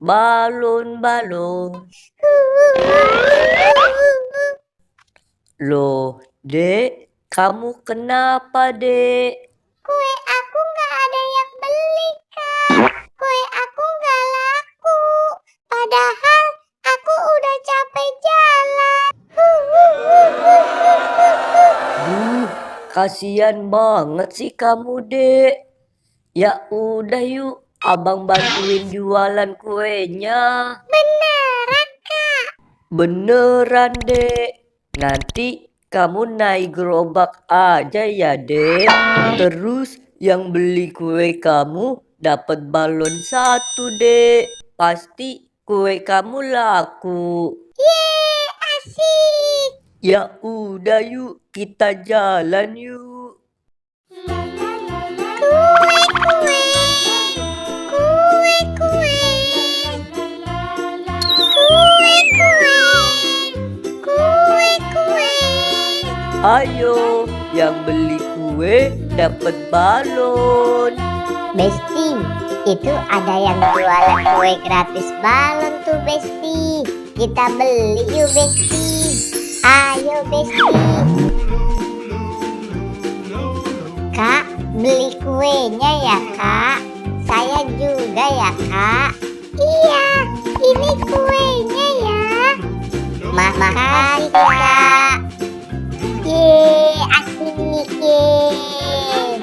balon-balon. Loh, Dek, kamu kenapa, Dek? Kue aku nggak ada yang beli, Kak. Kue aku nggak laku. Padahal aku udah capek jalan. Duh, kasihan banget sih kamu, Dek. Ya udah yuk, abang bantuin jualan kuenya. Beneran, Kak? Beneran, Dek. Nanti kamu naik gerobak aja ya, Dek. Terus yang beli kue kamu dapat balon 1, Dek. Pasti kue kamu laku. Yeay, asik. Ya udah yuk, kita jalan yuk. Kue, kue. Kue, kue. Kue, kue. Kue, kue. Ayo, yang beli kue dapat balon. Besti, itu ada yang jualan kue gratis balon tuh, Besti. Kita beli yuk, Besti. Ayo, Besti. Kak, beli kuenya ya, Kak. Saya juga ya, Kak. Iya, ini kuenya ya. Makasih, Kak. Yeay, asik, yeay.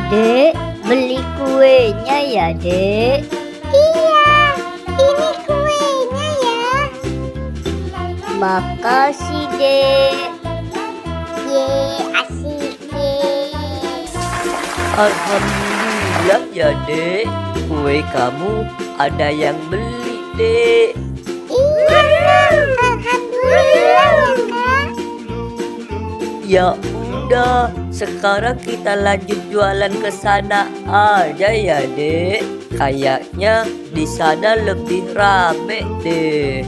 Dek, beli kuenya ya, Dek. Iya, ini kuenya ya. Makasih, Dek. Yeay, asik, yeay. Alhamdulillah ya, Dek. Kue kamu ada yang beli, Dek. Iya, alhamdulillah ya, Kak. Ya udah, sekarang kita lanjut jualan ke sana aja ya, Dek. Kayaknya di sana lebih rame deh.